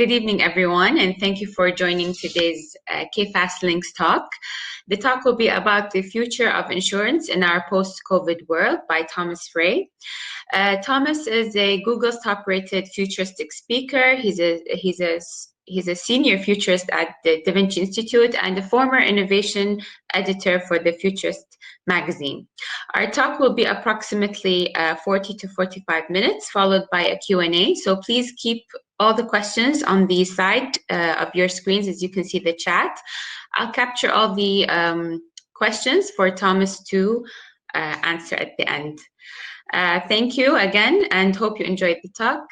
Good evening, everyone, and thank you for joining today's KFAS Links talk. The talk will be about the future of insurance in our post-COVID world by Thomas Frey. Thomas is a Google's top-rated futuristic speaker. He's a senior futurist at the Da Vinci Institute and a former innovation editor for the Futurist magazine. Our talk will be approximately 40 to 45 minutes, followed by a Q&A. So please keep all the questions on the side of your screens, as you can see the chat. I'll capture all the questions for Thomas to answer at the end. Thank you again, and hope you enjoyed the talk.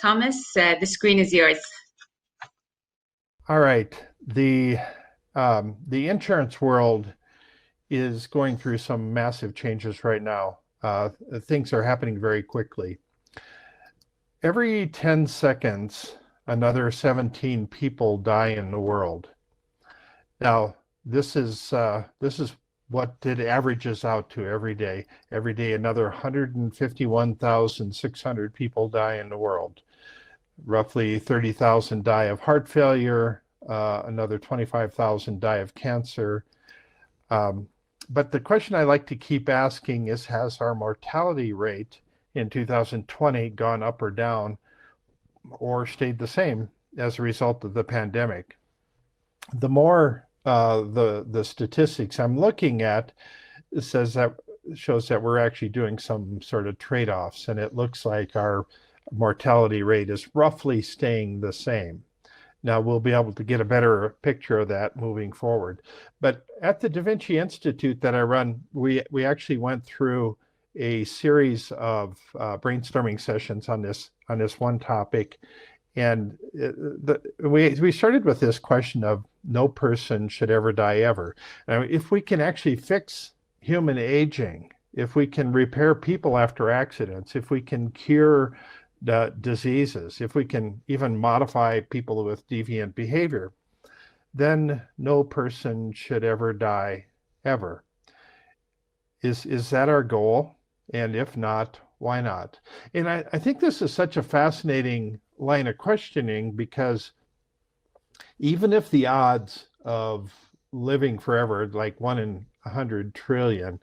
Thomas, the screen is yours. All right. The insurance world is going through some massive changes right now. Things are happening very quickly. Every 10 seconds, another 17 people die in the world. Now, this is what it averages out to every day. Every day, another 151,600 people die in the world. Roughly 30,000 die of heart failure, another 25,000 die of cancer. But the question I like to keep asking is, has our mortality rate in 2020 gone up or down, or stayed the same as a result of the pandemic? The more the statistics I'm looking at shows that we're actually doing some sort of trade-offs, and it looks like our mortality rate is roughly staying the same. Now, we'll be able to get a better picture of that moving forward. But at the Da Vinci Institute that I run, we actually went through a series of brainstorming sessions on this one topic. And we started with this question of no person should ever die ever. Now, if we can actually fix human aging, if we can repair people after accidents, if we can cure diseases, if we can even modify people with deviant behavior, then no person should ever die ever. Is that our goal? And if not, why not? And I think this is such a fascinating line of questioning, because even if the odds of living forever, like 1 in 100 trillion,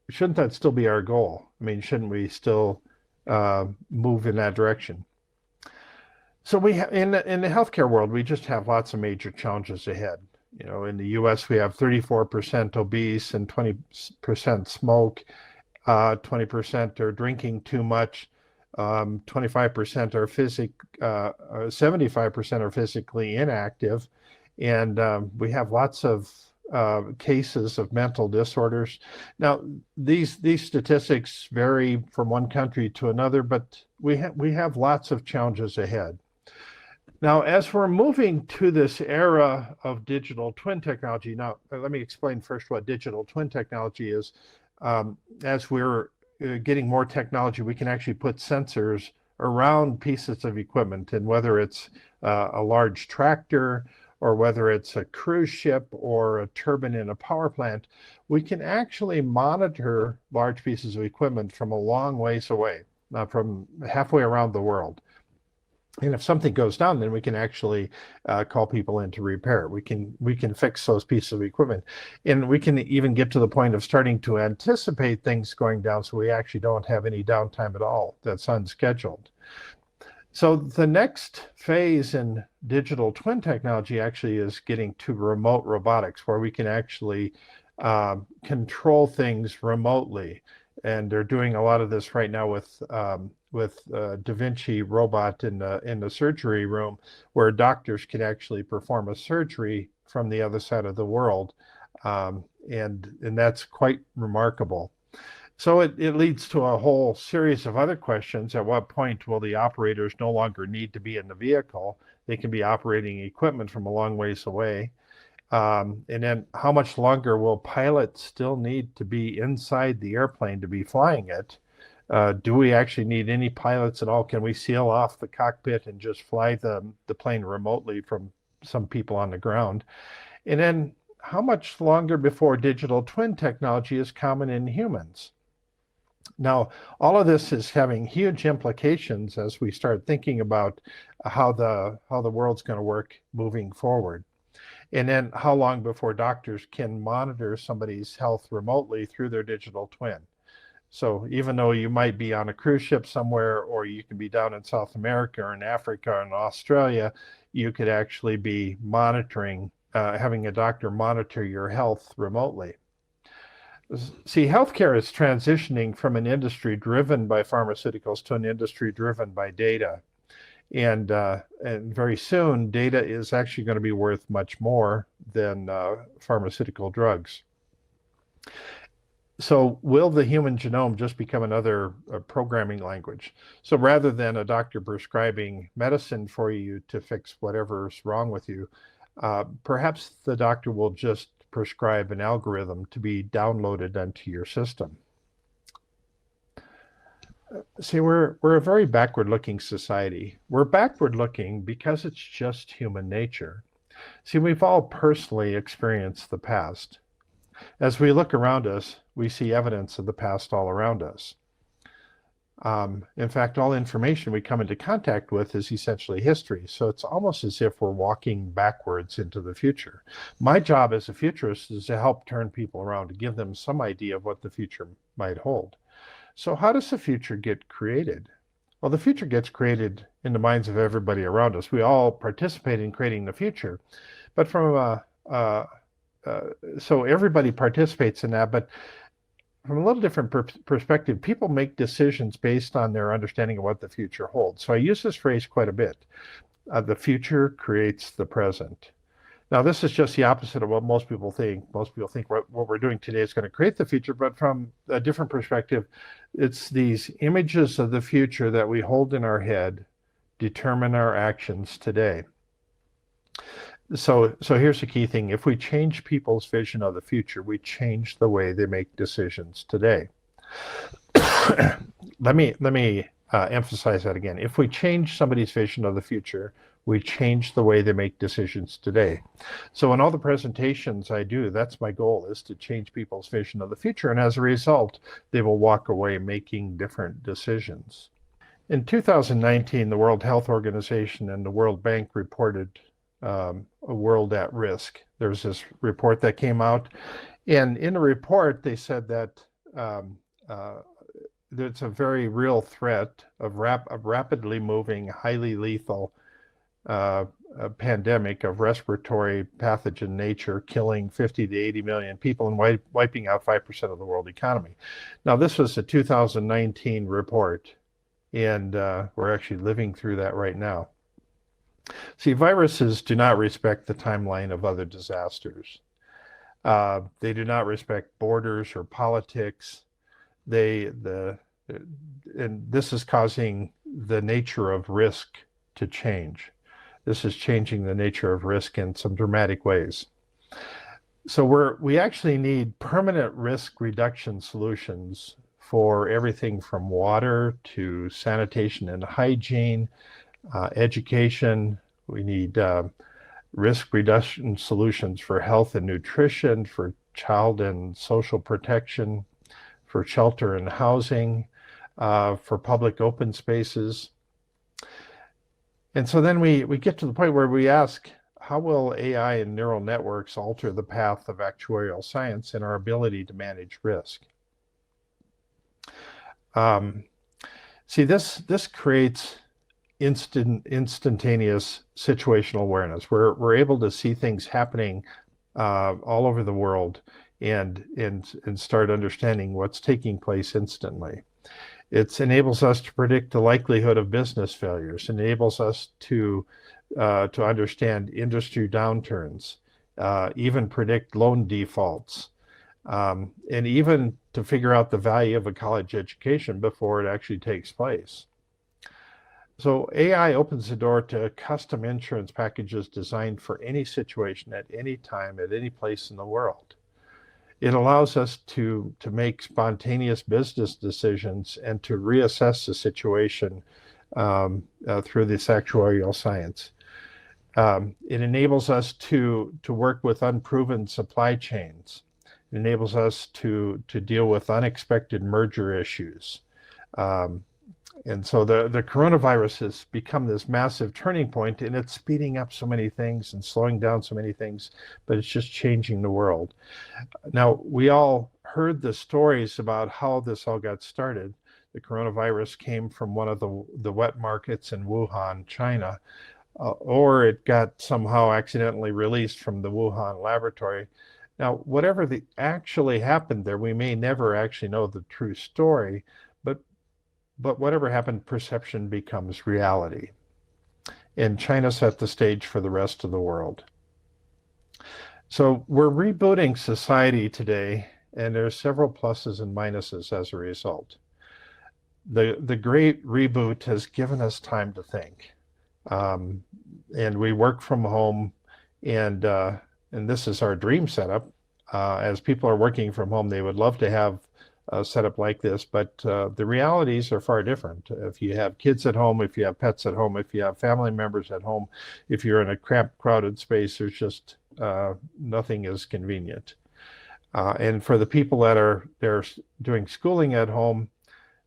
shouldn't that still be our goal? I mean, shouldn't we still move in that direction? So we have, in the healthcare world, we just have lots of major challenges ahead. You know, in the US, we have 34% obese and 20% smoke. 20% are drinking too much, 25% are 75% are physically inactive, and we have lots of cases of mental disorders. Now, these statistics vary from one country to another, but we have lots of challenges ahead. Now, as we're moving to this era of digital twin technology, now let me explain first what digital twin technology is. As we're getting more technology, we can actually put sensors around pieces of equipment, and whether it's a large tractor, or whether it's a cruise ship or a turbine in a power plant, we can actually monitor large pieces of equipment from a long ways away, from halfway around the world. And if something goes down, then we can actually call people in to repair it. We can fix those pieces of equipment. And we can even get to the point of starting to anticipate things going down, so we actually don't have any downtime at all that's unscheduled. So the next phase in digital twin technology actually is getting to remote robotics, where we can actually control things remotely. And they're doing a lot of this right now with Da Vinci robot in the surgery room, where doctors can actually perform a surgery from the other side of the world, and that's quite remarkable. So it leads to a whole series of other questions. At what point will the operators no longer need to be in the vehicle? They can be operating equipment from a long ways away. And then how much longer will pilots still need to be inside the airplane to be flying it? Do we actually need any pilots at all? Can we seal off the cockpit and just fly the plane remotely from some people on the ground? And then how much longer before digital twin technology is common in humans? Now, all of this is having huge implications as we start thinking about how the world's going to work moving forward. And then how long before doctors can monitor somebody's health remotely through their digital twin. So even though you might be on a cruise ship somewhere, or you can be down in South America or in Africa or in Australia, you could actually be monitoring, having a doctor monitor your health remotely. See, healthcare is transitioning from an industry driven by pharmaceuticals to an industry driven by data. And very soon, data is actually going to be worth much more than pharmaceutical drugs. So will the human genome just become another programming language? So rather than a doctor prescribing medicine for you to fix whatever's wrong with you, perhaps the doctor will just prescribe an algorithm to be downloaded onto your system. See, we're a very backward-looking society. We're backward-looking because it's just human nature. See, we've all personally experienced the past. As we look around us, we see evidence of the past all around us. In fact, all information we come into contact with is essentially history. So it's almost as if we're walking backwards into the future. My job as a futurist is to help turn people around, to give them some idea of what the future might hold. So how does the future get created? Well, the future gets created in the minds of everybody around us. We all participate in creating the future, but so everybody participates in that, but from a little different perspective, people make decisions based on their understanding of what the future holds. So I use this phrase quite a bit. The future creates the present. Now, this is just the opposite of what most people think. Most people think what we're doing today is going to create the future, but from a different perspective, it's these images of the future that we hold in our head determine our actions today. So here's the key thing. If we change people's vision of the future, we change the way they make decisions today. Let me emphasize that again. If we change somebody's vision of the future, we change the way they make decisions today. So in all the presentations I do, that's my goal, is to change people's vision of the future. And as a result, they will walk away making different decisions. In 2019, the World Health Organization and the World Bank reported a world at risk. There's this report that came out, and in the report they said that there's a very real threat of rapidly moving, highly lethal pandemic of respiratory pathogen nature, killing 50 to 80 million people and wiping out 5% of the world economy. Now, this was a 2019 report, and we're actually living through that right now. See, viruses do not respect the timeline of other disasters. They do not respect borders or politics. And this is causing the nature of risk to change. This is changing the nature of risk in some dramatic ways. So we actually need permanent risk reduction solutions for everything from water to sanitation and hygiene, education. We need risk reduction solutions for health and nutrition, for child and social protection, for shelter and housing, for public open spaces. And so then we get to the point where we ask, how will AI and neural networks alter the path of actuarial science and our ability to manage risk? See, this creates instantaneous situational awareness. We're able to see things happening all over the world and start understanding what's taking place instantly. It enables us to predict the likelihood of business failures, enables us to understand industry downturns, even predict loan defaults, and even to figure out the value of a college education before it actually takes place. So AI opens the door to custom insurance packages designed for any situation at any time, at any place in the world. It allows us to make spontaneous business decisions and to reassess the situation through this actuarial science. It enables us to work with unproven supply chains It enables us to deal with unexpected merger issues. And so the coronavirus has become this massive turning point, and it's speeding up so many things and slowing down so many things, but it's just changing the world. Now, we all heard the stories about how this all got started. The coronavirus came from one of the wet markets in Wuhan, China, or it got somehow accidentally released from the Wuhan laboratory. Now, whatever actually happened there, we may never actually know the true story, but whatever happened, perception becomes reality. And China set the stage for the rest of the world. So we're rebooting society today, and there's several pluses and minuses as a result. The great reboot has given us time to think. And we work from home, and this is our dream setup. As people are working from home, they would love to have a setup like this, but the realities are far different. If you have kids at home, if you have pets at home, if you have family members at home, if you're in a cramped, crowded space, there's just nothing is convenient. And for the people that they're doing schooling at home,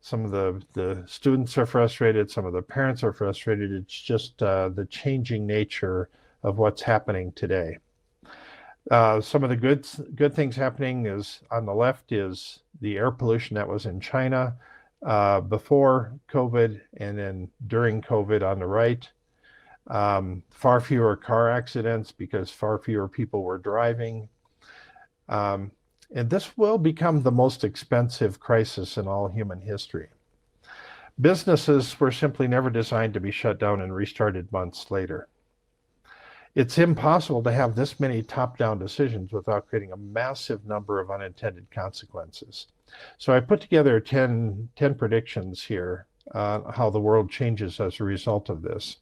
some of the students are frustrated, some of the parents are frustrated. It's just the changing nature of what's happening today. Some of the good things happening is on the left is the air pollution that was in China before COVID and then during COVID on the right. Far fewer car accidents because far fewer people were driving. And this will become the most expensive crisis in all human history. Businesses were simply never designed to be shut down and restarted months later. It's impossible to have this many top-down decisions without creating a massive number of unintended consequences. So I put together 10 predictions here on how the world changes as a result of this.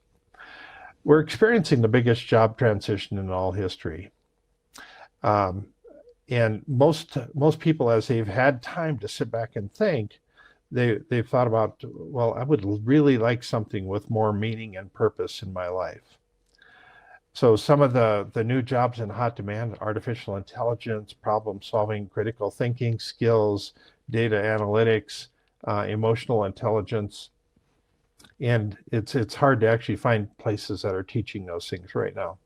We're experiencing the biggest job transition in all history. And most people, as they've had time to sit back and think, they've thought about, well, I would really like something with more meaning and purpose in my life. So some of the new jobs in hot demand: artificial intelligence, problem solving, critical thinking skills, data analytics, emotional intelligence. And it's hard to actually find places that are teaching those things right now.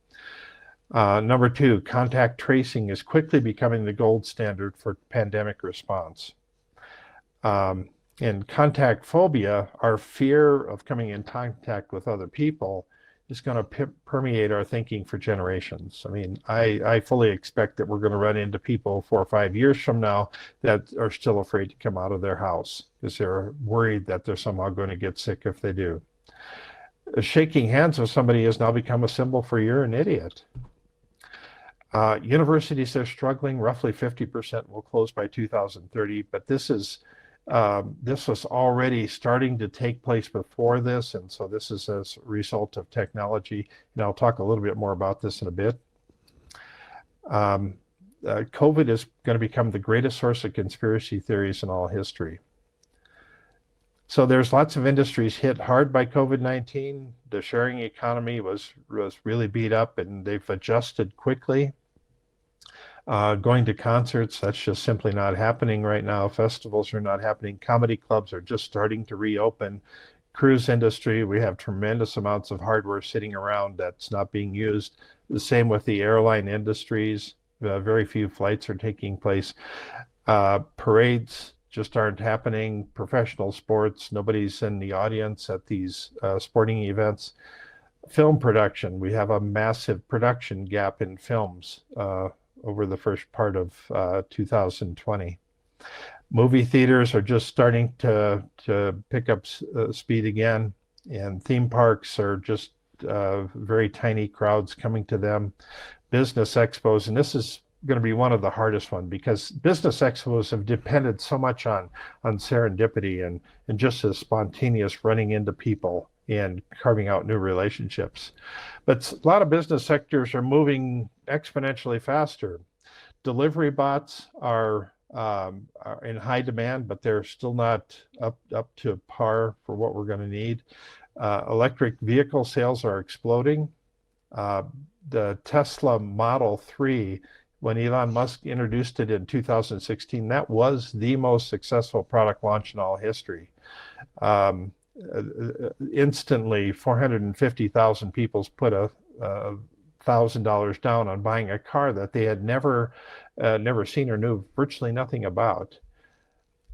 Number two, contact tracing is quickly becoming the gold standard for pandemic response. And contact phobia, our fear of coming in contact with other people, is going to permeate our thinking for generations. I mean, I fully expect that we're going to run into people 4 or 5 years from now that are still afraid to come out of their house because they're worried that they're somehow going to get sick if they do. Shaking hands with somebody has now become a symbol for you're an idiot. Universities are struggling. Roughly 50% will close by 2030, but this was already starting to take place before this, and so this is as a result of technology. And I'll talk a little bit more about this in a bit. COVID is going to become the greatest source of conspiracy theories in all history. So there's lots of industries hit hard by COVID-19. The sharing economy was really beat up, and they've adjusted quickly. Going to concerts, that's just simply not happening right now. Festivals are not happening. Comedy clubs are just starting to reopen. Cruise industry, we have tremendous amounts of hardware sitting around that's not being used. The same with the airline industries. Very few flights are taking place. Parades just aren't happening. Professional sports, nobody's in the audience at these sporting events. Film production, we have a massive production gap in films over the first part of 2020. Movie theaters are just starting to pick up speed again, and theme parks are just very tiny crowds coming to them. Business expos, and this is going to be one of the hardest ones because business expos have depended so much on serendipity and just a spontaneous running into people and carving out new relationships. But a lot of business sectors are moving exponentially faster. Delivery bots are in high demand, but they're still not up to par for what we're going to need. Electric vehicle sales are exploding. The Tesla Model 3 when Elon Musk introduced it in 2016, that was the most successful product launch in all history. Instantly, 450,000 people put $1,000 down on buying a car that they had never seen or knew virtually nothing about.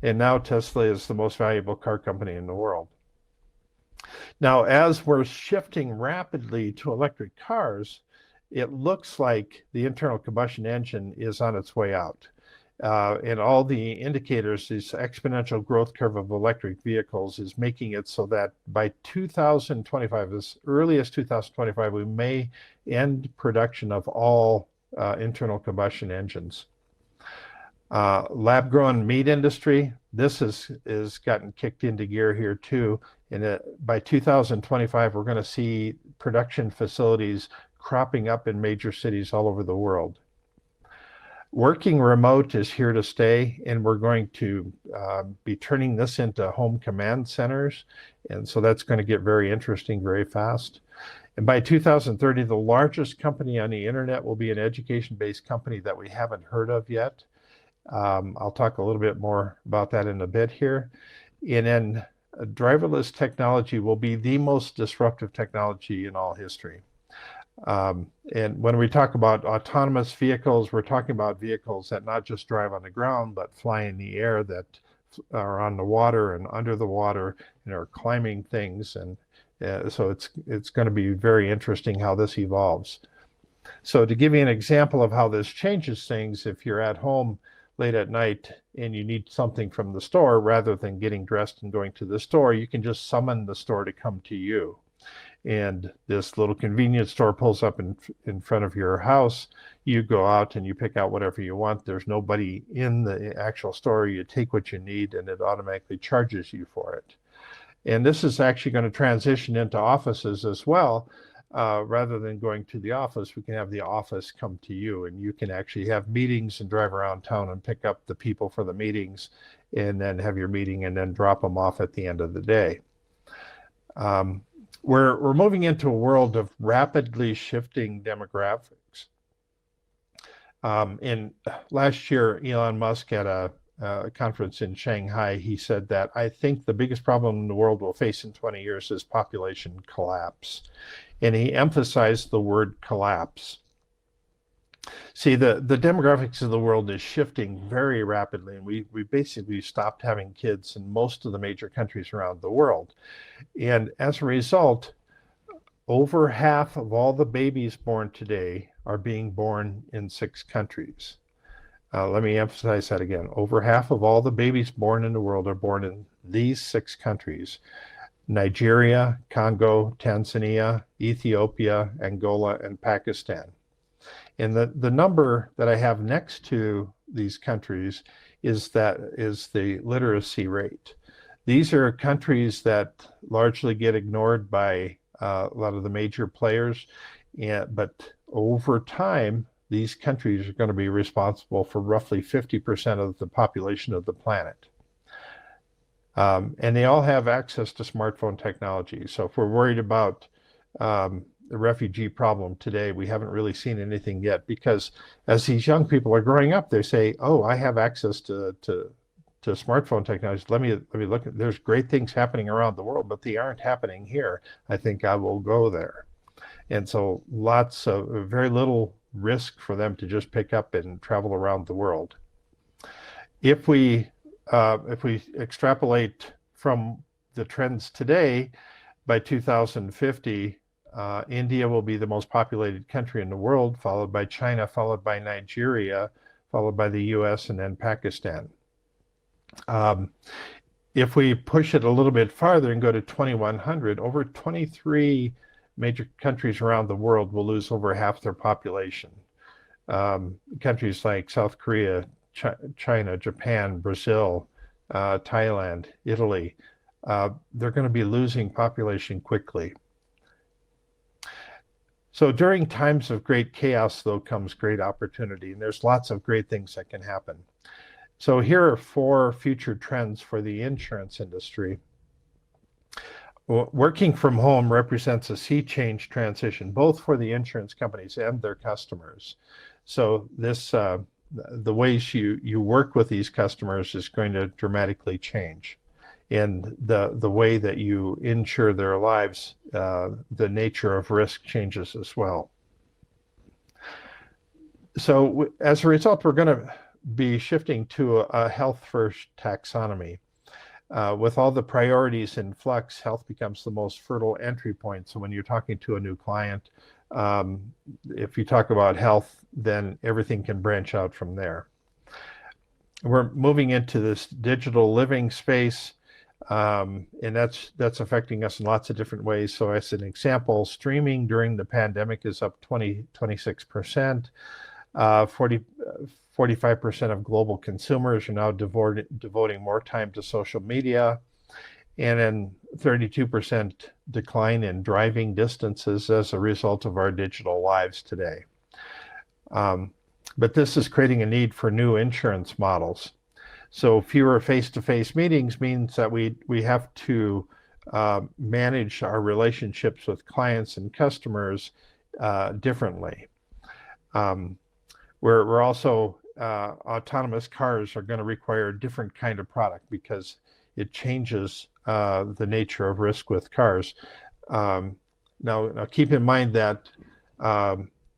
And now Tesla is the most valuable car company in the world. Now, as we're shifting rapidly to electric cars, it looks like the internal combustion engine is on its way out. And all the indicators, this exponential growth curve of electric vehicles is making it so that by 2025, as early as 2025, we may end production of all internal combustion engines. Lab-grown meat industry, this is gotten kicked into gear here too. And by 2025, we're going to see production facilities cropping up in major cities all over the world. Working remote is here to stay, and we're going to be turning this into home command centers. And so that's going to get very interesting very fast. And by 2030, the largest company on the internet will be an education-based company that we haven't heard of yet. I'll talk a little bit more about that in a bit here. And then driverless technology will be the most disruptive technology in all history. And when we talk about autonomous vehicles, we're talking about vehicles that not just drive on the ground, but fly in the air, that are on the water and under the water and are climbing things. And so it's going to be very interesting how this evolves. So to give you an example of how this changes things, if you're at home late at night and you need something from the store, rather than getting dressed and going to the store, you can just summon the store to come to you. And this little convenience store pulls up in front of your house. You go out and you pick out whatever you want. There's nobody in the actual store. You take what you need and it automatically charges you for it. And this is actually going to transition into offices as well. Rather than going to the office, we can have the office come to you, and you can actually have meetings and drive around town and pick up the people for the meetings and then have your meeting and then drop them off at the end of the day. We're moving into a world of rapidly shifting demographics. In last year, Elon Musk at a conference in Shanghai, he said that, "I think the biggest problem the world will face in 20 years is population collapse." And he emphasized the word collapse. See, the demographics of the world is shifting very rapidly, and we basically stopped having kids in most of the major countries around the world. And as a result, over half of all the babies born today are being born in 6 countries. Let me emphasize that again. Over half of all the babies born in the world are born in these 6 countries: Nigeria, Congo, Tanzania, Ethiopia, Angola, and Pakistan. And the number that I have next to these countries is the literacy rate. These are countries that largely get ignored by a lot of the major players, but over time, these countries are going to be responsible for roughly 50% of the population of the planet. And they all have access to smartphone technology. So if we're worried about the refugee problem today, we haven't really seen anything yet, because as these young people are growing up, they say, "Oh, I have access to smartphone technology. Let me look at. There's great things happening around the world, but they aren't happening here. I think I will go there." And so lots of very little risk for them to just pick up and travel around the world. If we extrapolate from the trends today, by 2050, India will be the most populated country in the world, followed by China, followed by Nigeria, followed by the US, and then Pakistan. If we push it a little bit farther and go to 2100, over 23 major countries around the world will lose over half their population. Countries like South Korea, China, Japan, Brazil, Thailand, Italy, they're going to be losing population quickly. So during times of great chaos, though, comes great opportunity, and there's lots of great things that can happen. So here are 4 future trends for the insurance industry. Working from home represents a sea change transition, both for the insurance companies and their customers. So this the ways you work with these customers is going to dramatically change. And the way that you insure their lives, the nature of risk changes as well. So as a result, we're going to be shifting to a health-first taxonomy. With all the priorities in flux, health becomes the most fertile entry point. So when you're talking to a new client, if you talk about health, then everything can branch out from there. We're moving into this digital living space, and that's affecting us in lots of different ways. So as an example, streaming during the pandemic is up 26%. 45% of global consumers are now devoting more time to social media, and then 32% decline in driving distances as a result of our digital lives today. But this is creating a need for new insurance models. So fewer face-to-face meetings means that we have to manage our relationships with clients and customers differently. We're also, autonomous cars are going to require a different kind of product because it changes the nature of risk with cars. Now keep in mind that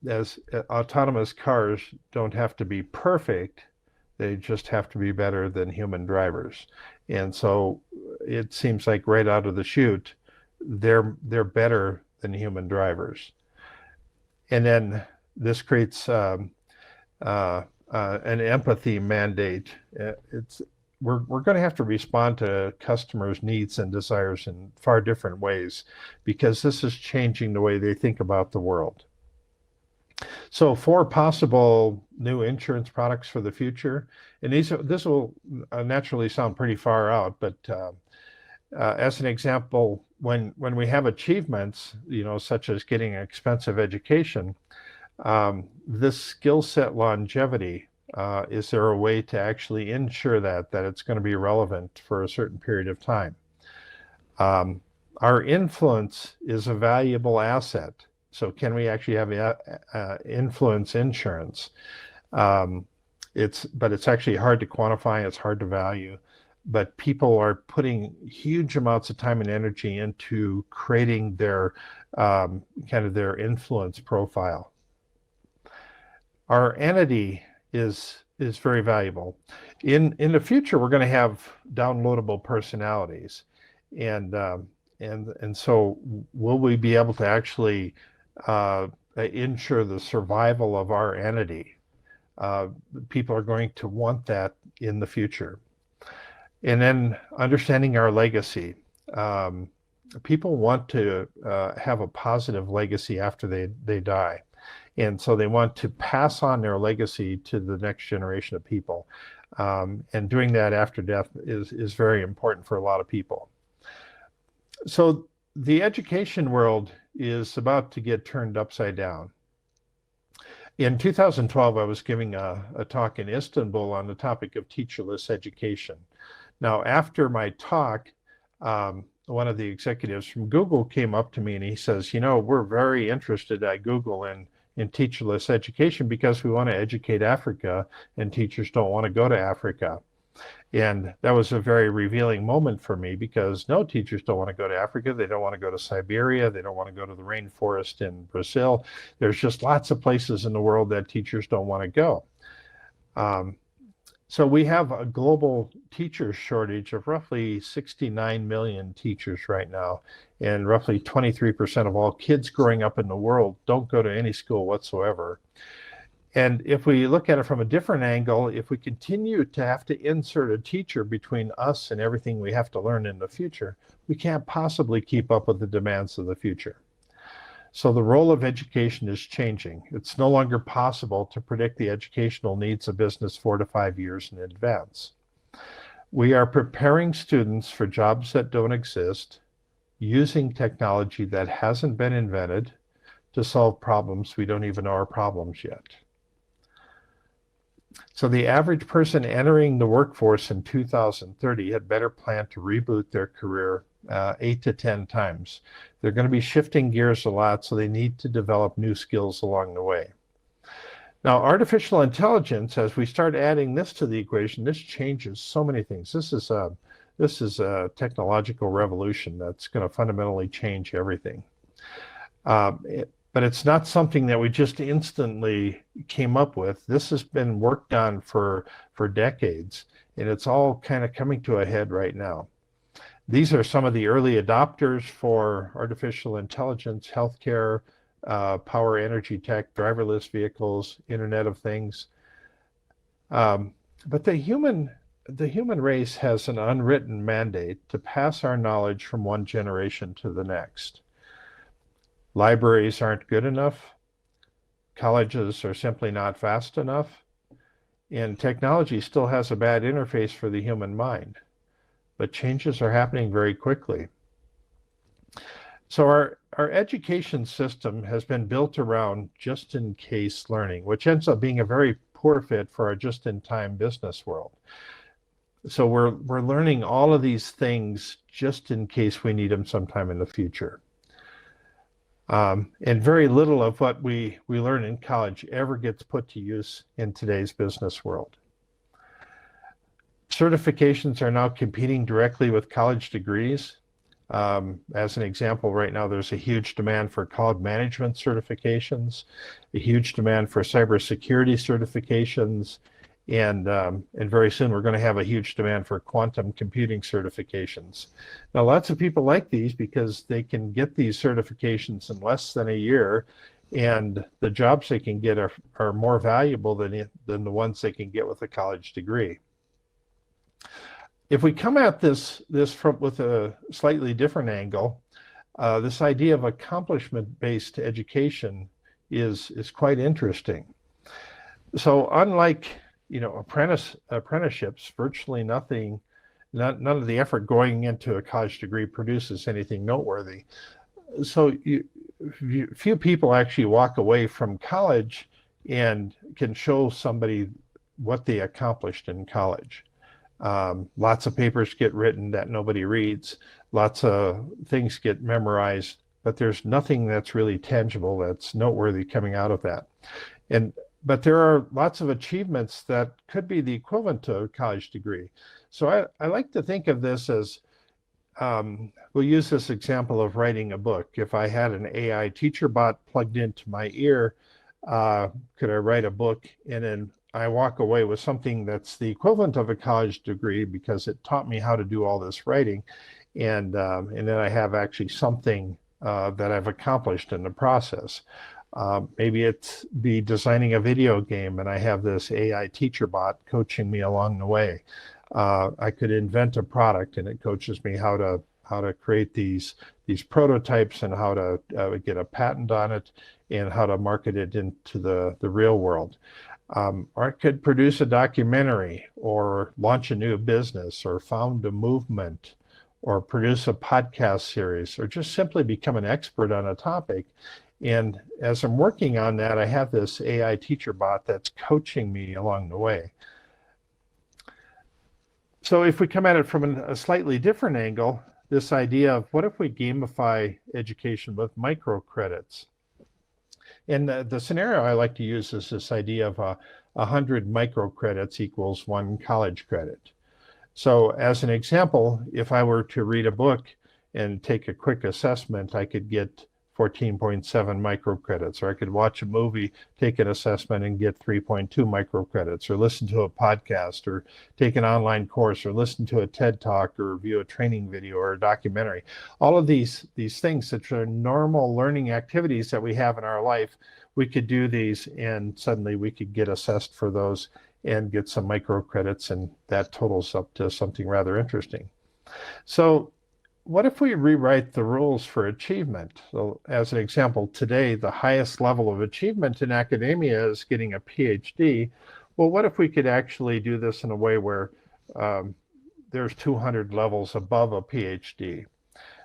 as autonomous cars don't have to be perfect, they just have to be better than human drivers. And so it seems like right out of the chute, they're better than human drivers. And then this creates an empathy mandate. We're going to have to respond to customers' needs and desires in far different ways because this is changing the way they think about the world. So 4 possible new insurance products for the future, and this will naturally sound pretty far out, but as an example, when we have achievements, such as getting an expensive education, this skill set longevity, is there a way to actually ensure that it's going to be relevant for a certain period of time? Our influence is a valuable asset. So can we actually have influence insurance? But it's actually hard to quantify, it's hard to value, but people are putting huge amounts of time and energy into creating their kind of their influence profile. Our entity is very valuable. In the future, we're going to have downloadable personalities, and so will we be able to actually ensure the survival of our entity? People are going to want that in the future. And then understanding our legacy. People want to have a positive legacy after they die. And so they want to pass on their legacy to the next generation of people. And doing that after death is very important for a lot of people. So the education world is about to get turned upside down. In 2012, I was giving a talk in Istanbul on the topic of teacherless education. Now, after my talk, one of the executives from Google came up to me and he says, we're very interested at Google in teacherless education because we want to educate Africa and teachers don't want to go to Africa. And that was a very revealing moment for me because no, teachers don't want to go to Africa. They don't want to go to Siberia. They don't want to go to the rainforest in Brazil. There's just lots of places in the world that teachers don't want to go. So we have a global teacher shortage of roughly 69 million teachers right now, and roughly 23% of all kids growing up in the world don't go to any school whatsoever. And if we look at it from a different angle, if we continue to have to insert a teacher between us and everything we have to learn in the future, we can't possibly keep up with the demands of the future. So the role of education is changing. It's no longer possible to predict the educational needs of business 4 to 5 years in advance. We are preparing students for jobs that don't exist, using technology that hasn't been invented to solve problems we don't even know are problems yet. So the average person entering the workforce in 2030 had better plan to reboot their career 8 to 10 times. They're going to be shifting gears a lot, so they need to develop new skills along the way. Now, artificial intelligence, as we start adding this to the equation, this changes so many things. This is a technological revolution that's going to fundamentally change everything. But it's not something that we just instantly came up with. This has been worked on for decades, and it's all kind of coming to a head right now. These are some of the early adopters for artificial intelligence, healthcare, power, energy tech, driverless vehicles, Internet of Things. But the human race has an unwritten mandate to pass our knowledge from one generation to the next. Libraries aren't good enough. Colleges are simply not fast enough. And technology still has a bad interface for the human mind. But changes are happening very quickly. So our education system has been built around just-in-case learning, which ends up being a very poor fit for our just-in-time business world. So we're learning all of these things just in case we need them sometime in the future. And very little of what we learn in college ever gets put to use in today's business world. Certifications are now competing directly with college degrees. As an example, right now there's a huge demand for cloud management certifications, a huge demand for cybersecurity certifications, and very soon we're going to have a huge demand for quantum computing certifications. Now, lots of people like these because they can get these certifications in less than a year, and the jobs they can get are more valuable than the ones they can get with a college degree. If we come at this with a slightly different angle, this idea of accomplishment-based education is quite interesting. So unlike apprenticeships, virtually none of the effort going into a college degree produces anything noteworthy. So few people actually walk away from college and can show somebody what they accomplished in college. Lots of papers get written that nobody reads. Lots of things get memorized, but there's nothing that's really tangible that's noteworthy coming out of that. But there are lots of achievements that could be the equivalent to a college degree. So I like to think of this as, we'll use this example of writing a book. If I had an AI teacher bot plugged into my ear, could I write a book and then I walk away with something that's the equivalent of a college degree because it taught me how to do all this writing, and then I have actually something that I've accomplished in the process. Maybe it's be designing a video game and I have this AI teacher bot coaching me along the way. I could invent a product and it coaches me how to create these prototypes and how to get a patent on it and how to market it into the real world. Or it could produce a documentary or launch a new business or found a movement or produce a podcast series or just simply become an expert on a topic. And as I'm working on that, I have this AI teacher bot that's coaching me along the way. So if we come at it from a slightly different angle, this idea of what if we gamify education with microcredits? And the scenario I like to use is this idea of 100 microcredits equals 1 college credit. So as an example, if I were to read a book and take a quick assessment, I could get 14.7 microcredits, or I could watch a movie, take an assessment and get 3.2 microcredits, or listen to a podcast, or take an online course, or listen to a TED Talk, or view a training video or a documentary. All of these things that are normal learning activities that we have in our life, we could do these and suddenly we could get assessed for those and get some microcredits, and that totals up to something rather interesting. So what if we rewrite the rules for achievement? So as an example, today, the highest level of achievement in academia is getting a PhD. Well, what if we could actually do this in a way where there's 200 levels above a PhD?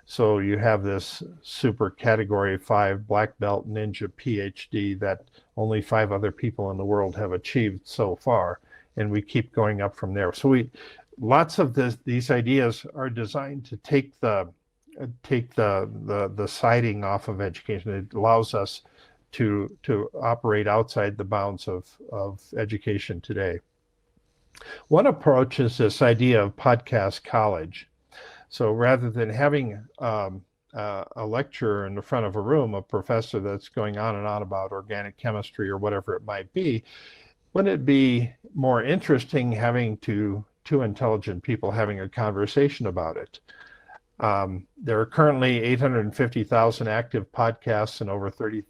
So you have this super category 5 black belt ninja PhD that only 5 other people in the world have achieved so far. And we keep going up from there. So lots of these ideas are designed to take the siding off of education. It allows us to operate outside the bounds of education today. One approach is this idea of podcast college. So rather than having a lecturer in the front of a room, a professor that's going on and on about organic chemistry or whatever it might be, wouldn't it be more interesting having two intelligent people having a conversation about it? There are currently 850,000 active podcasts and over 30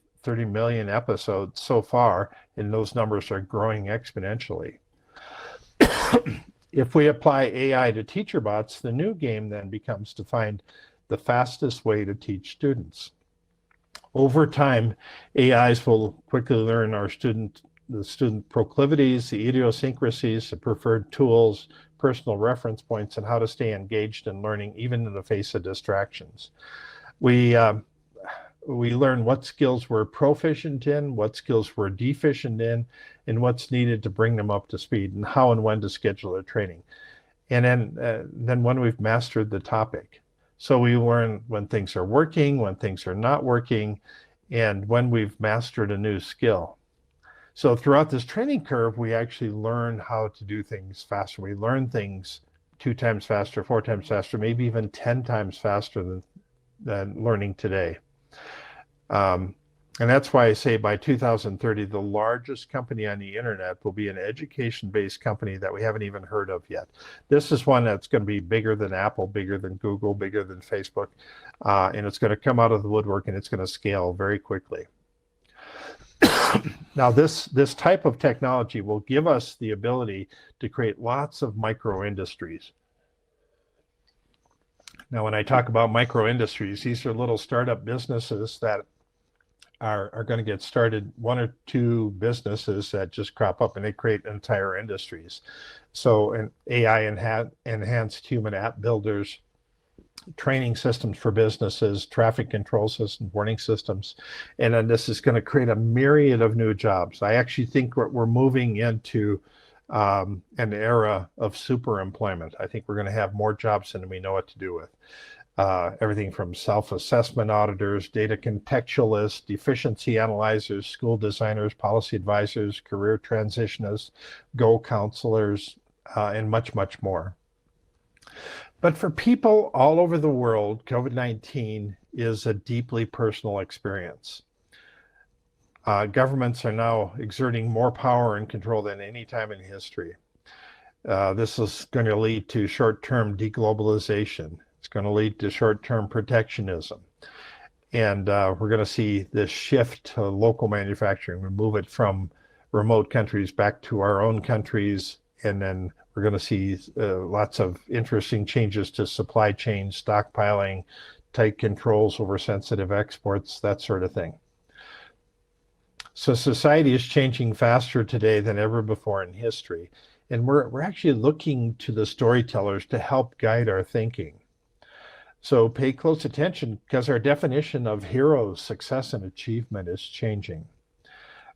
million episodes so far, and those numbers are growing exponentially. If we apply AI to teacher bots, the new game then becomes to find the fastest way to teach students. Over time, AIs will quickly learn the student proclivities, the idiosyncrasies, the preferred tools, personal reference points, and how to stay engaged in learning, even in the face of distractions. We learn what skills we're proficient in, what skills we're deficient in, and what's needed to bring them up to speed, and how and when to schedule their training. And then when we've mastered the topic. So we learn when things are working, when things are not working, and when we've mastered a new skill. So throughout this training curve, we actually learn how to do things faster. We learn things 2 times faster, 4 times faster, maybe even 10 times faster than learning today. And that's why I say by 2030, the largest company on the internet will be an education-based company that we haven't even heard of yet. This is one that's going to be bigger than Apple, bigger than Google, bigger than Facebook, and it's going to come out of the woodwork, and it's going to scale very quickly. Now, this type of technology will give us the ability to create lots of micro industries. Now, when I talk about micro industries, these are little startup businesses that are going to get started, 1 or 2 businesses that just crop up and they create entire industries. So an AI enhanced human app builders, training systems for businesses, traffic control systems, warning systems, and then this is going to create a myriad of new jobs. I actually think we're moving into an era of super employment. I think we're going to have more jobs than we know what to do with. Everything from self-assessment auditors, data contextualists, efficiency analyzers, school designers, policy advisors, career transitionists, Go counselors, and much, much more. But for people all over the world, COVID-19 is a deeply personal experience. Governments are now exerting more power and control than any time in history. This is going to lead to short-term deglobalization. It's going to lead to short-term protectionism. And we're going to see this shift to local manufacturing. We move it from remote countries back to our own countries. And then we're going to see lots of interesting changes to supply chains, stockpiling, tight controls over sensitive exports, that sort of thing. So society is changing faster today than ever before in history. And we're actually looking to the storytellers to help guide our thinking. So pay close attention, because our definition of heroes, success, and achievement is changing.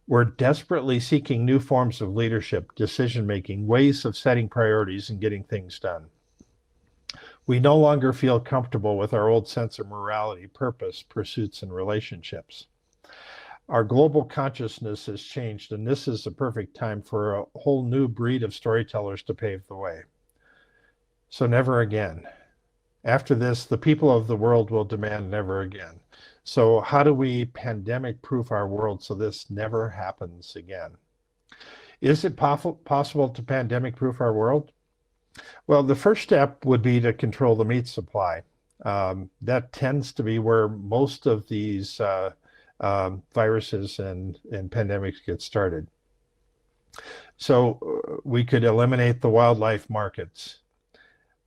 We're desperately seeking new forms of leadership, decision-making, ways of setting priorities and getting things done. We no longer feel comfortable with our old sense of morality, purpose, pursuits, and relationships. Our global consciousness has changed, and this is the perfect time for a whole new breed of storytellers to pave the way. So never again. After this, the people of the world will demand never again. So how do we pandemic-proof our world so this never happens again? Is it possible to pandemic-proof our world? Well, the first step would be to control the meat supply. That tends to be where most of these viruses and pandemics get started. So we could eliminate the wildlife markets.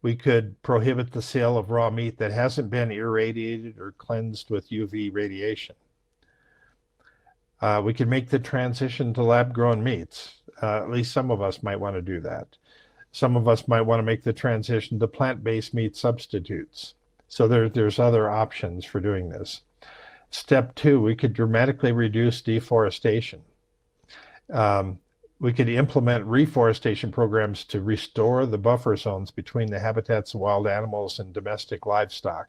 We could prohibit the sale of raw meat that hasn't been irradiated or cleansed with UV radiation. We could make the transition to lab-grown meats. At least some of us might want to do that. Some of us might want to make the transition to plant-based meat substitutes. So there's other options for doing this. Step 2, we could dramatically reduce deforestation. We could implement reforestation programs to restore the buffer zones between the habitats of wild animals and domestic livestock.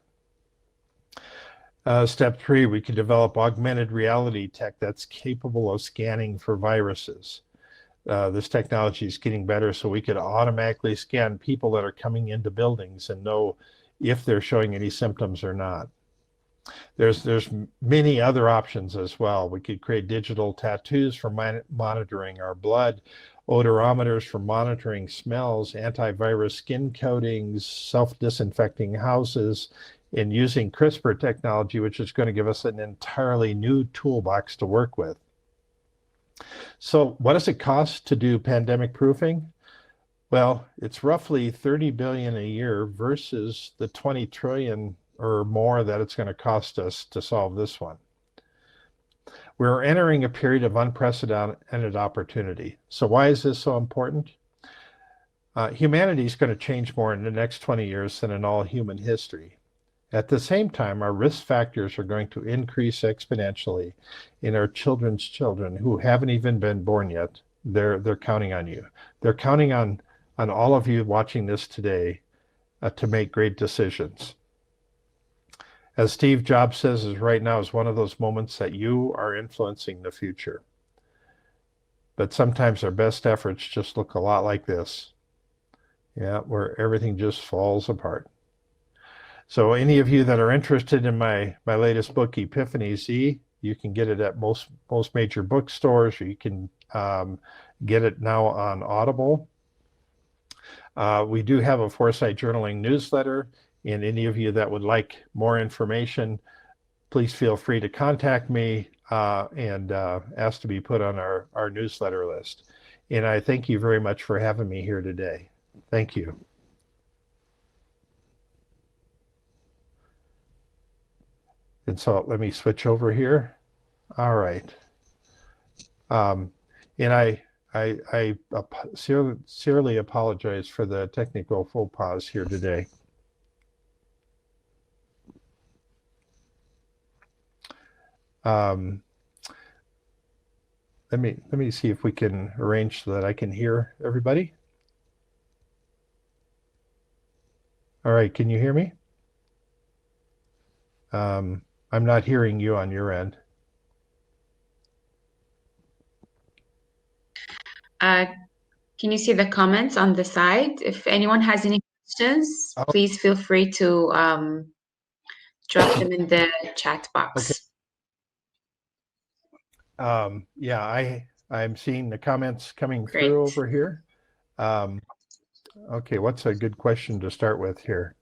Step 3, we could develop augmented reality tech that's capable of scanning for viruses. This technology is getting better, so we could automatically scan people that are coming into buildings and know if they're showing any symptoms or not. There's many other options as well. We could create digital tattoos for monitoring our blood, odorometers for monitoring smells, antivirus skin coatings, self-disinfecting houses, and using CRISPR technology, which is going to give us an entirely new toolbox to work with. So what does it cost to do pandemic proofing? Well, it's roughly 30 billion a year versus the 20 trillion or more that it's going to cost us to solve this one. We're entering a period of unprecedented opportunity. So why is this so important? Humanity is going to change more in the next 20 years than in all human history. At the same time, our risk factors are going to increase exponentially in our children's children who haven't even been born yet. They're counting on you. They're counting on all of you watching this today to make great decisions. As Steve Jobs says, is right now is one of those moments that you are influencing the future. But sometimes our best efforts just look a lot like this. Yeah, where everything just falls apart. So any of you that are interested in my latest book, Epiphany Z, you can get it at most major bookstores, or you can get it now on Audible. We do have a Foresight Journaling newsletter, and any of you that would like more information, please feel free to contact me and ask to be put on our newsletter list. And I thank you very much for having me here today. Thank you. And so let me switch over here. All right. And I sincerely apologize for the technical faux pas here today. Let me see if we can arrange so that I can hear everybody. All right, can you hear me? I'm not hearing you on your end. Can you see the comments on the side? If anyone has any questions, please feel free to drop them in the chat box. Okay. Yeah, I'm seeing the comments coming through over here. Okay, what's a good question to start with here?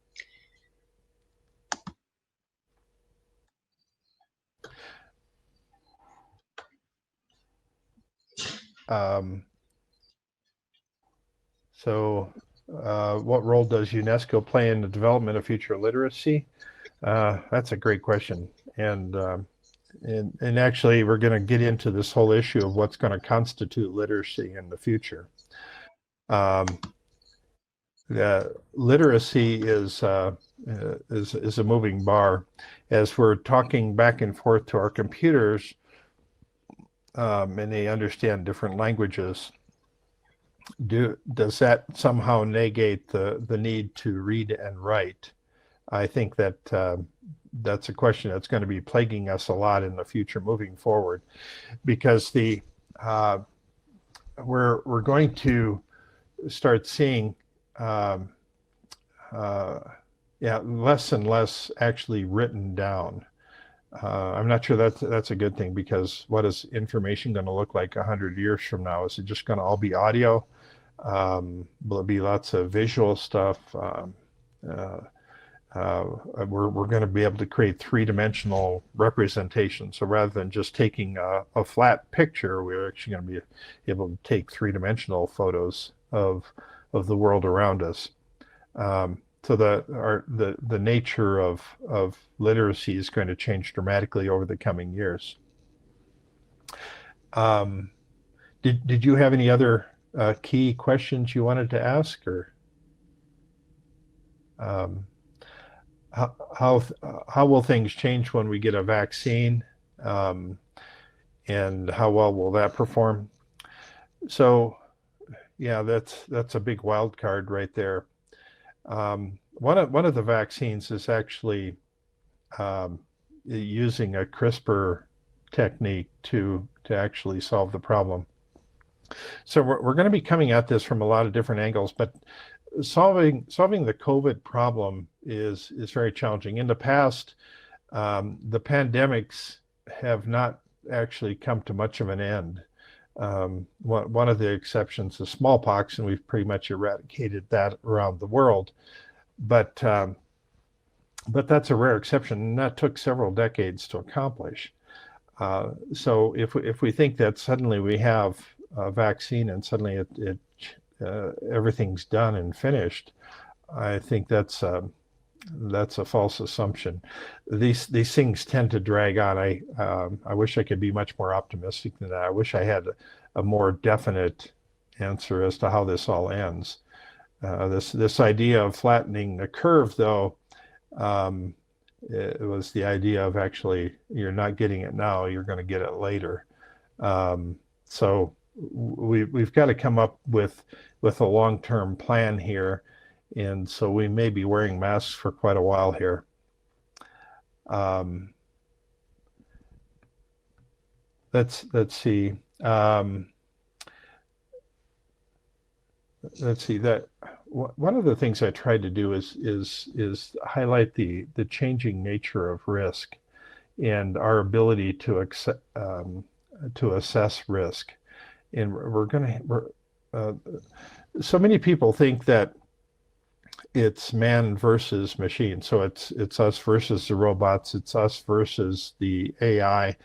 What role does UNESCO play in the development of future literacy? That's a great question. And actually, we're going to get into this whole issue of what's going to constitute literacy in the future. Literacy is a moving bar. As we're talking back and forth to our computers, and they understand different languages, does that somehow negate the need to read and write? I think that that's a question that's going to be plaguing us a lot in the future moving forward, because we're going to start seeing less and less actually written down. I'm not sure that's a good thing, because what is information going to look like 100 years from now? Is it just going to all be audio? Will it be lots of visual stuff? We're going to be able to create three-dimensional representation. So rather than just taking a flat picture, we're actually going to be able to take three-dimensional photos of the world around us. So the nature of literacy is going to change dramatically over the coming years. Did you have any other key questions you wanted to ask, or how will things change when we get a vaccine, and how well will that perform? So yeah, that's a big wild card right there. One of the vaccines is actually using a CRISPR technique to actually solve the problem. So we're going to be coming at this from a lot of different angles, but solving the COVID problem is very challenging. In the past, the pandemics have not actually come to much of an end. One of the exceptions is smallpox, and we've pretty much eradicated that around the world. But that's a rare exception, and that took several decades to accomplish. So if we think that suddenly we have a vaccine and suddenly everything's done and finished, I think that's a false assumption. These things tend to drag on. I wish I could be much more optimistic than that. I wish I had a more definite answer as to how this all ends. This idea of flattening the curve, though, it was the idea of actually you're not getting it now, you're going to get it later. So we've got to come up with a long-term plan here, and so we may be wearing masks for quite a while here. Let's see. Let's see, that one of the things I tried to do is highlight the changing nature of risk and our ability to assess risk. And so many people think that it's man versus machine. So it's us versus the robots, it's us versus the AI.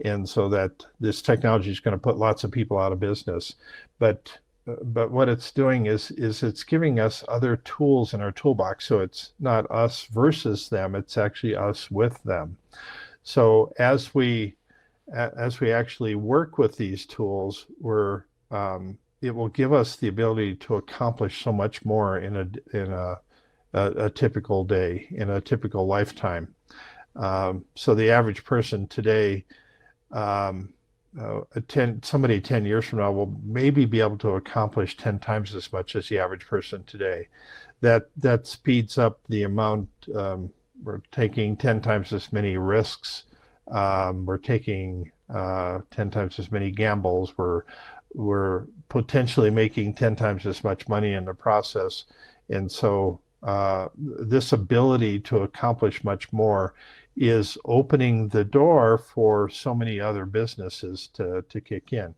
And so that this technology is going to put lots of people out of business. But what it's doing is it's giving us other tools in our toolbox. So it's not us versus them, it's actually us with them. So as we actually work with these tools, it will give us the ability to accomplish so much more in a typical day, in a typical lifetime. So the average person today, somebody 10 years from now will maybe be able to accomplish 10 times as much as the average person today. That speeds up the amount. We're taking 10 times as many risks. We're taking 10 times as many gambles. We're potentially making 10 times as much money in the process. And so this ability to accomplish much more is opening the door for so many other businesses to kick in.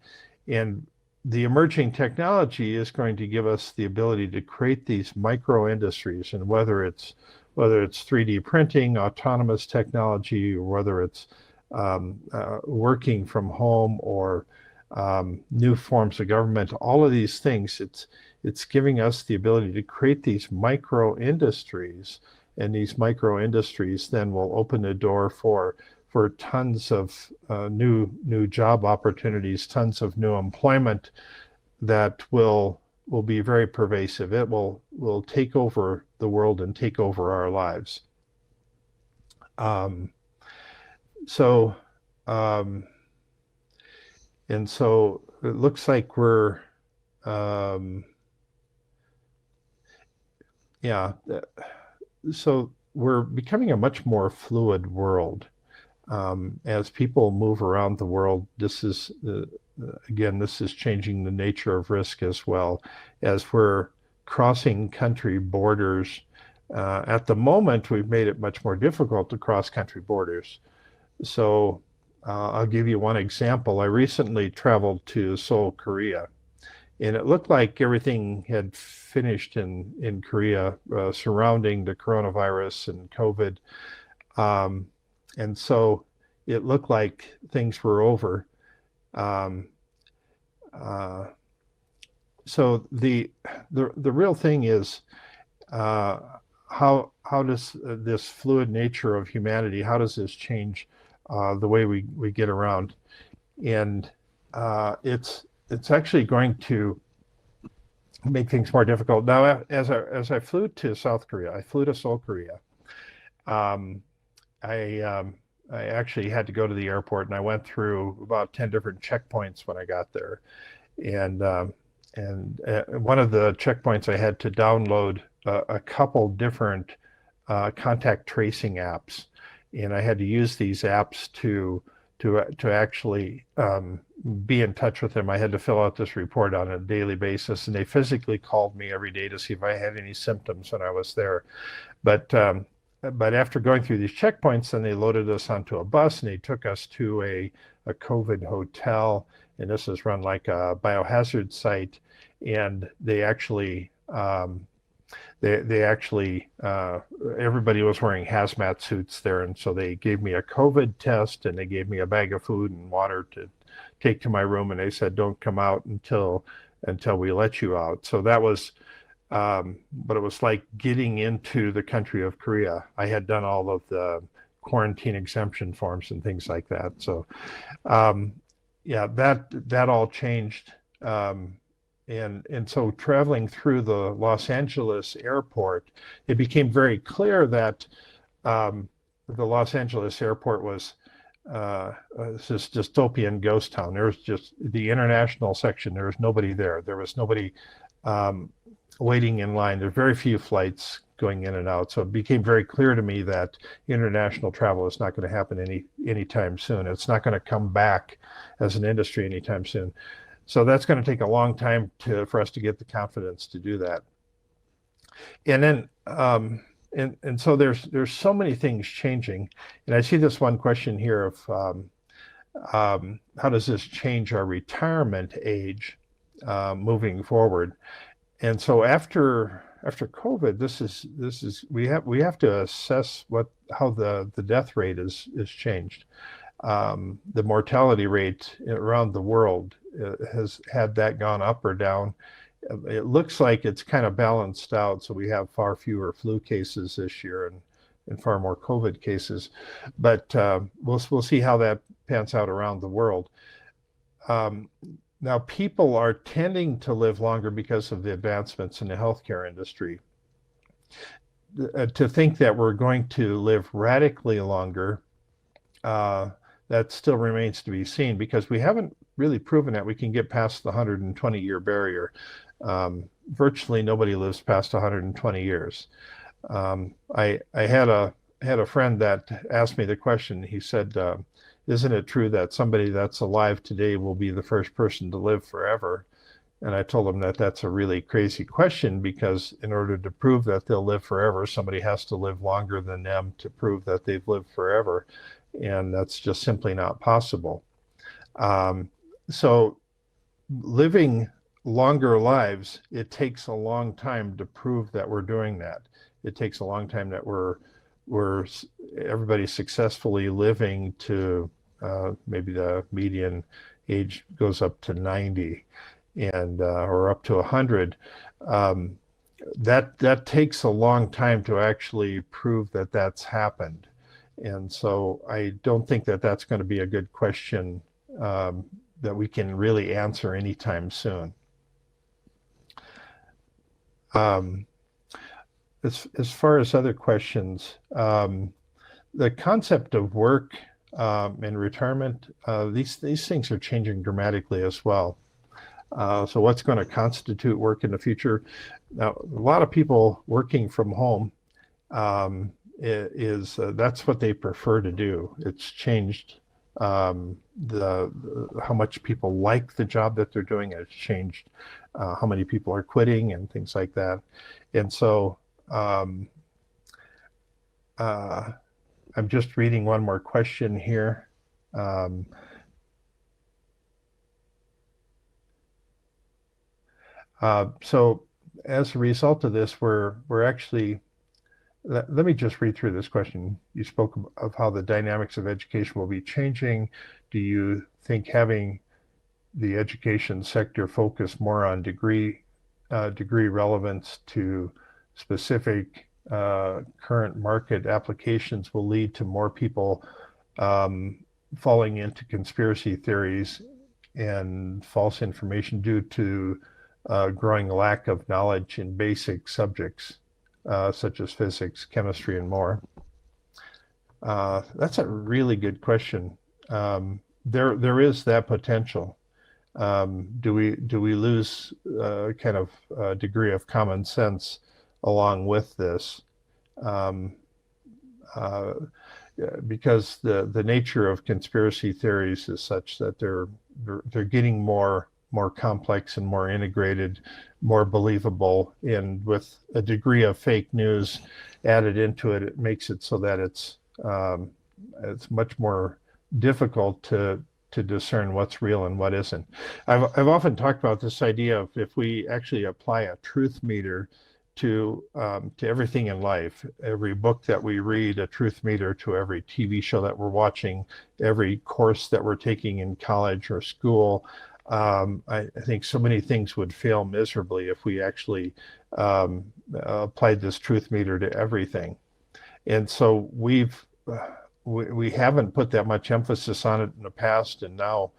And the emerging technology is going to give us the ability to create these micro industries, and whether it's 3D printing, autonomous technology, or whether it's working from home or new forms of government, all of these things, it's giving us the ability to create these micro industries, and these micro industries then will open the door for tons of new job opportunities, tons of new employment that will be very pervasive. It will take over the world and take over our lives. And so it looks like we're, so we're becoming a much more fluid world. As people move around the world, this is changing the nature of risk as well. As we're crossing country borders, at the moment, we've made it much more difficult to cross country borders. So I'll give you one example. I recently traveled to Seoul, Korea, and it looked like everything had finished in Korea surrounding the coronavirus and COVID. And so it looked like things were over. So the real thing is how does this fluid nature of humanity, how does this change the way we get around? And it's actually going to make things more difficult. Now, as I flew to South Korea, I flew to Seoul, Korea. I actually had to go to the airport, and I went through about 10 different checkpoints when I got there. And one of the checkpoints, I had to download a couple different contact tracing apps. and I had to use these apps to actually be in touch with them. I had to fill out this report on a daily basis, and they physically called me every day to see if I had any symptoms when I was there. But after going through these checkpoints, then they loaded us onto a bus and they took us to a COVID hotel. And this is run like a biohazard site. And they actually, everybody was wearing hazmat suits there. And so they gave me a COVID test and they gave me a bag of food and water to take to my room. And they said, don't come out until we let you out. So that was, but it was like getting into the country of Korea. I had done all of the quarantine exemption forms and things like that. So, yeah, that all changed. And so traveling through the Los Angeles airport, it became very clear that the Los Angeles airport was this dystopian ghost town. There was just the international section. There was nobody there. There was nobody waiting in line. There are very few flights going in and out. So it became very clear to me that international travel is not going to happen anytime soon. It's not going to come back as an industry anytime soon. So that's going to take a long time for us to get the confidence to do that. And then, and so there's so many things changing. And I see this one question here of how does this change our retirement age moving forward? And so after COVID, this is we have to assess how the death rate is changed. The mortality rate around the world has had that gone up or down. It looks like it's kind of balanced out. So we have far fewer flu cases this year and far more COVID cases. But we'll see how that pans out around the world. Now, people are tending to live longer because of the advancements in the healthcare industry. To think that we're going to live radically longer, that still remains to be seen, because we haven't really proven that we can get past the 120-year barrier. Virtually nobody lives past 120 years. I had a friend that asked me the question. He said, isn't it true that somebody that's alive today will be the first person to live forever? And I told him that that's a really crazy question, because in order to prove that they'll live forever, somebody has to live longer than them to prove that they've lived forever. And that's just simply not possible. So living longer lives, it takes a long time to prove that we're doing that. It takes a long time that everybody's successfully living to maybe the median age goes up to 90 and or up to 100. That takes a long time to actually prove that that's happened. And so I don't think that that's going to be a good question that we can really answer anytime soon. As far as other questions, the concept of work and retirement, these things are changing dramatically as well. So what's going to constitute work in the future? Now, a lot of people working from home that's what they prefer to do. It's changed how much people like the job that they're doing. It's changed how many people are quitting and things like that. And so I'm just reading one more question here. So as a result of this, we're actually, let me just read through this question. You spoke of how the dynamics of education will be changing. Do you think having the education sector focus more on degree relevance to specific current market applications will lead to more people falling into conspiracy theories and false information due to growing lack of knowledge in basic subjects such as physics, chemistry, and more? That's a really good question. There is that potential. Do we lose kind of a degree of common sense along with this? because the nature of conspiracy theories is such that they're getting more complex and more integrated, more believable, and with a degree of fake news added into it, it makes it so that it's much more difficult to discern what's real and what isn't. I've often talked about this idea of if we actually apply a truth meter to everything in life, every book that we read, a truth meter to every TV show that we're watching, every course that we're taking in college or school. I think so many things would fail miserably if we actually applied this truth meter to everything. And so we haven't put that much emphasis on it in the past, and now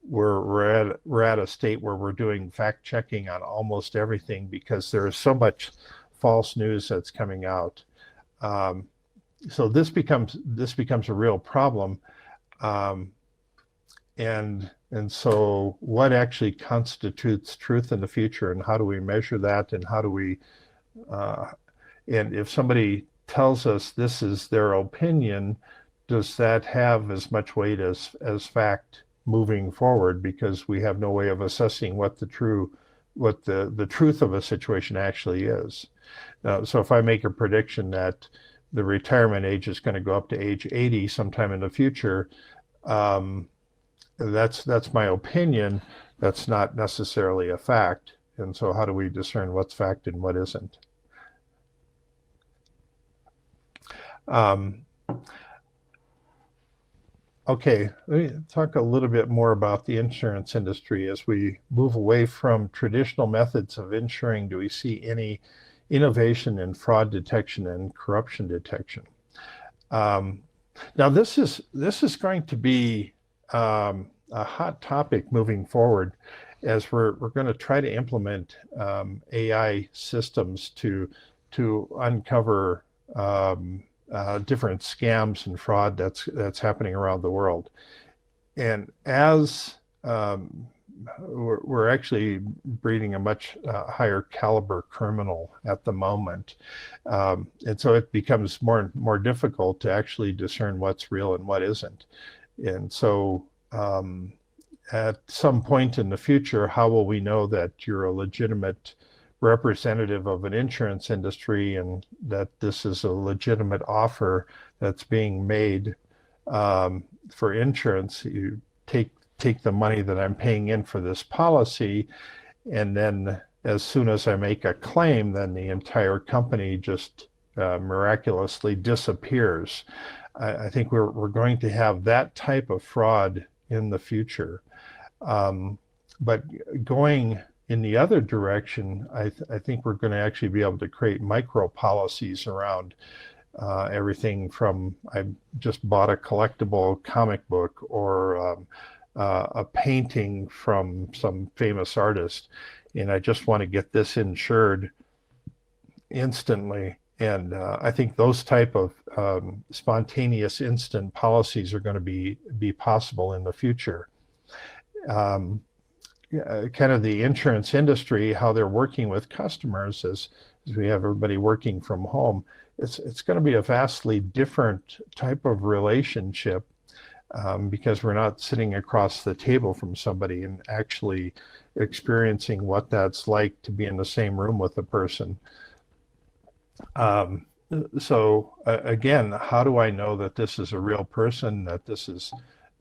we're at a state where we're doing fact checking on almost everything because there is so much false news that's coming out. So this becomes a real problem. And so what actually constitutes truth in the future, and how do we measure that, and how do we and if somebody tells us this is their opinion, does that have as much weight as fact moving forward, because we have no way of assessing what the truth of a situation actually is. So if I make a prediction that the retirement age is going to go up to age 80 sometime in the future, that's my opinion. That's not necessarily a fact. And so how do we discern what's fact and what isn't? Okay, let me talk a little bit more about the insurance industry. As we move away from traditional methods of insuring, do we see any innovation in fraud detection and corruption detection? Now, this is going to be a hot topic moving forward, as we're going to try to implement AI systems to uncover different scams and fraud that's happening around the world. And as we're actually breeding a much higher caliber criminal at the moment, and so it becomes more and more difficult to actually discern what's real and what isn't. And so at some point in the future, how will we know that you're a legitimate representative of an insurance industry and that this is a legitimate offer that's being made for insurance? You take the money that I'm paying in for this policy, and then as soon as I make a claim, then the entire company just miraculously disappears. I think we're going to have that type of fraud in the future. But going in the other direction, I think we're going to actually be able to create micro policies around everything from, I just bought a collectible comic book or a painting from some famous artist, and I just want to get this insured instantly. And I think those type of spontaneous instant policies are going to be possible in the future. Kind of the insurance industry, how they're working with customers as we have everybody working from home, it's going to be a vastly different type of relationship because we're not sitting across the table from somebody and actually experiencing what that's like to be in the same room with a person. So again, how do I know that this is a real person, that this is,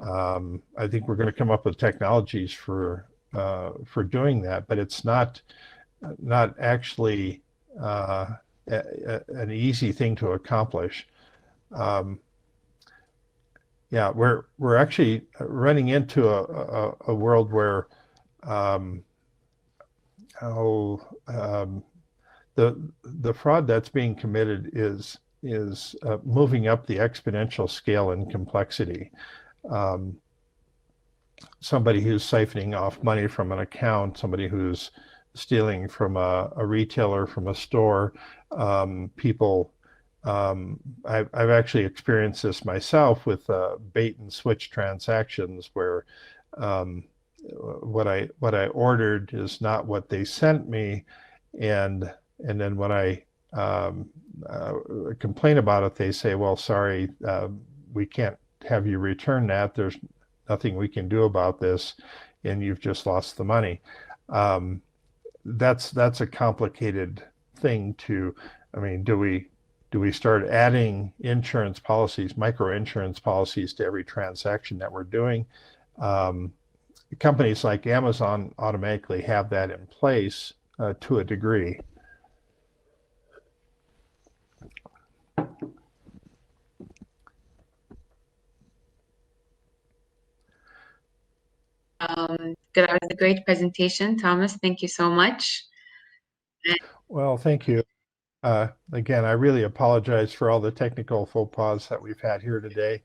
I think we're going to come up with technologies for doing that, but it's not actually an easy thing to accomplish. Yeah, we're actually running into a world where the fraud that's being committed is moving up the exponential scale in complexity. Somebody who's siphoning off money from an account, somebody who's stealing from a retailer, from a store, people. I've actually experienced this myself with bait and switch transactions where what I ordered is not what they sent me, and then when I complain about it, they say, well, sorry, we can't have you return that. There's nothing we can do about this, and you've just lost the money. That's a complicated thing to, I mean, do we start adding insurance policies, micro insurance policies to every transaction that we're doing? Companies like Amazon automatically have that in place to a degree. Good. That was a great presentation, Thomas. Thank you so much. Well, thank you. Again, I really apologize for all the technical faux pas that we've had here today.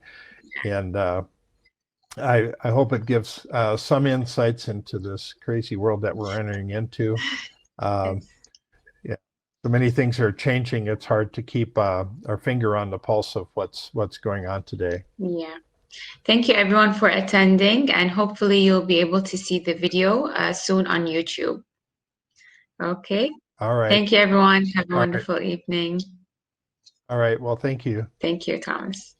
And I hope it gives some insights into this crazy world that we're entering into. Yeah, so many things are changing. It's hard to keep our finger on the pulse of what's going on today. Yeah. Thank you everyone for attending, and hopefully you'll be able to see the video soon on YouTube. Okay. All right. Thank you everyone. Have a wonderful evening. All right. Well, thank you. Thank you, Thomas.